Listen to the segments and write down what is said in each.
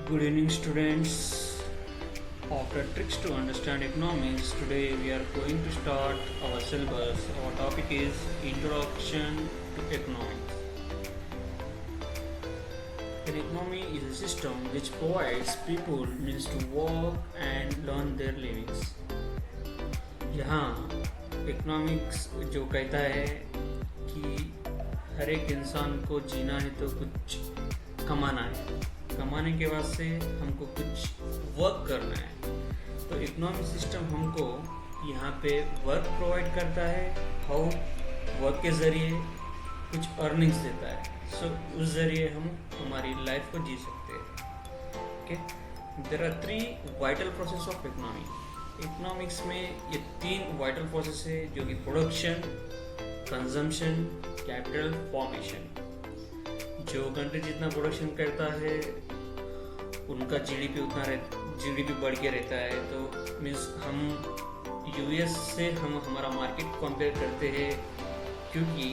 Good evening, students. After tricks to understand economics, today we are going to start our syllabus. Our topic is Introduction to Economics. An economy is a system which provides people means to work and learn their livings. यहाँ economics जो कहता है कि हर एक इंसान को जीना है तो कुछ कमाना है, कमाने के बाद से हमको कुछ वर्क करना है। तो इकोनॉमिक सिस्टम हमको यहाँ पे वर्क प्रोवाइड करता है, हाउ वर्क के ज़रिए कुछ अर्निंग्स देता है। सो उस ज़रिए हम हमारी लाइफ को जी सकते हैं। Okay, there are 3 vital process of economics में ये 3 वाइटल प्रोसेस है जो कि प्रोडक्शन, कंजम्पशन, कैपिटल फॉर्मेशन। जो कंट्री जितना प्रोडक्शन करता है उनका जीडीपी बढ़ के रहता है। तो मीन्स हम यूएस से हम हमारा मार्केट कंपेयर करते हैं, क्योंकि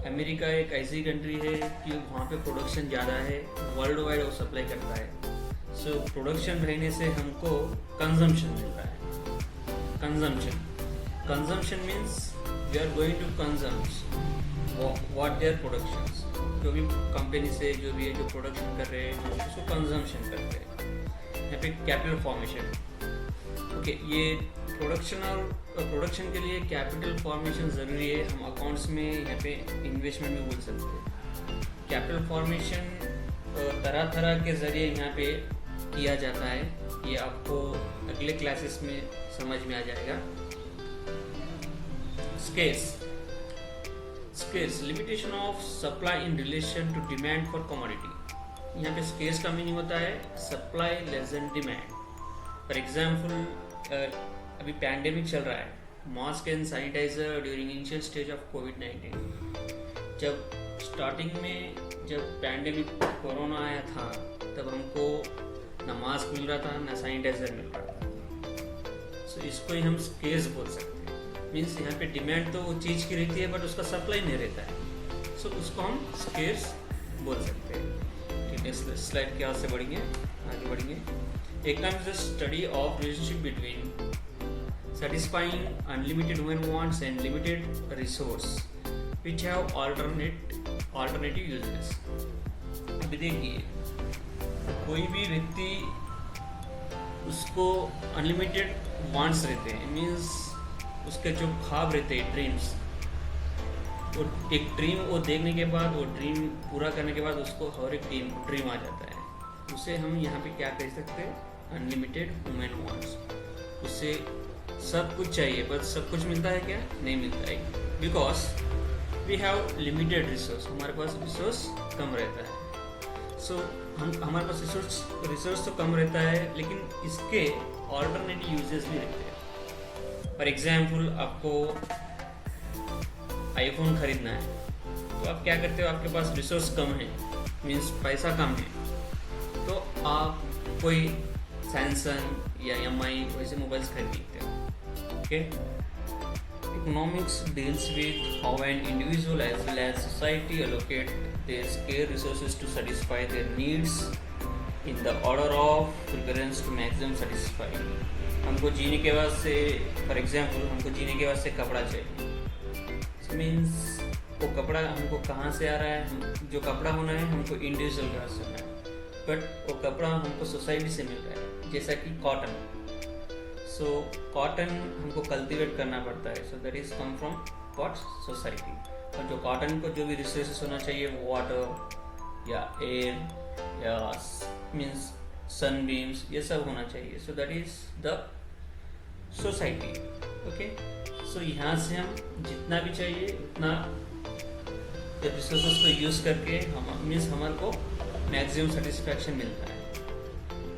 अमेरिका एक ऐसी कंट्री है कि वहाँ पे प्रोडक्शन ज़्यादा है, वर्ल्ड वाइड वो सप्लाई करता है। सो प्रोडक्शन रहने से हमको कंजम्पशन मिलता है। Consumption means we are going to consume what their productions. जो भी कंपनी से जो भी है जो प्रोडक्शन कर रहे हैं हम उसको कंजम्पशन करते हैं। यहाँ पे कैपिटल फॉर्मेशन। ओके, ये प्रोडक्शन के लिए कैपिटल फॉर्मेशन ज़रूरी है। हम अकाउंट्स में यहाँ पे इन्वेस्टमेंट भी बोल सकते हैं। कैपिटल फॉर्मेशन तरह तरह के ज़रिए यहाँ पे किया जाता है, ये आपको अगले क्लासेस में समझ में आ जाएगा। Scarce limitation of supply in relation to demand for commodity. यहाँ पे स्केर्स का मीनिंग होता है supply less than demand. For example अभी पैंडेमिक चल रहा है, mask and sanitiser during initial stage of कोविड-19। जब स्टार्टिंग में जब पैंडेमिक कोरोना आया था तब हमको ना मास्क मिल रहा था ना सैनिटाइजर मिल रहा था। सो इसको ही हम स्केर्स बोल सकते हैं। मीन्स यहाँ पे डिमांड तो वो चीज़ की रहती है बट उसका सप्लाई नहीं रहता है। सो उसको हम स्केर्स बोल सकते हैं। ठीक है, स्लाइड के हाथ से आगे बढ़ेंगे। Economics is the study of relationship between satisfying unlimited human wants and limited resource which have alternative uses। अभी देखिए, कोई भी व्यक्ति उसको अनलिमिटेड वांट्स रहते हैं, मीन्स उसके जो ख्वाब रहते हैं, ड्रीम्स, वो एक ड्रीम वो देखने के बाद वो ड्रीम पूरा करने के बाद उसको हर एक ड्रीम आ जाता है। उसे हम यहाँ पे क्या कह सकते हैं, अनलिमिटेड ह्यूमन वांट्स। उसे सब कुछ चाहिए बस सब कुछ मिलता है क्या? नहीं मिलता है, because we have limited resource. हमारे पास रिसोर्स कम रहता है। सो हमारे पास रिसोर्स तो कम रहता है, लेकिन इसके ऑल्टरनेटिव यूजेस भी रहते हैं। फॉर एग्जाम्पल आपको आईफोन खरीदना है तो आप क्या करते हो, आपके पास रिसोर्स कम है, मीन्स पैसा कम है, तो आप कोई सैमसंग या एमआई वैसे मोबाइल्स खरीदते हो। Okay, economics deals with how an individual as well as society allocate their scarce resources to satisfy their needs in the order of preference to maximum satisfy। हमको जीने के बाद से, फॉर एग्जाम्पल हमको जीने के बाद से कपड़ा चाहिए, मीन्स वो कपड़ा हमको कहाँ से आ रहा है, जो कपड़ा होना है हमको इंडिविजुअल के पास होना है, बट वो कपड़ा हमको सोसाइटी से मिल रहा है, जैसा कि कॉटन। सो कॉटन हमको कल्टीवेट करना पड़ता है, सो that is come from what, society. और जो कॉटन को जो भी रिसोर्सेस होना चाहिए, वाटर या एयर या मीन्स सनबीम्स, ये सब होना चाहिए। So that is the society. Okay, so यहाँ से हम जितना भी चाहिए उतना रिसोर्सेस को यूज़ करके हम मीन्स हमारे को मैक्सिमम सेटिस्फैक्शन मिलता है।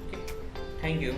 Okay, thank you.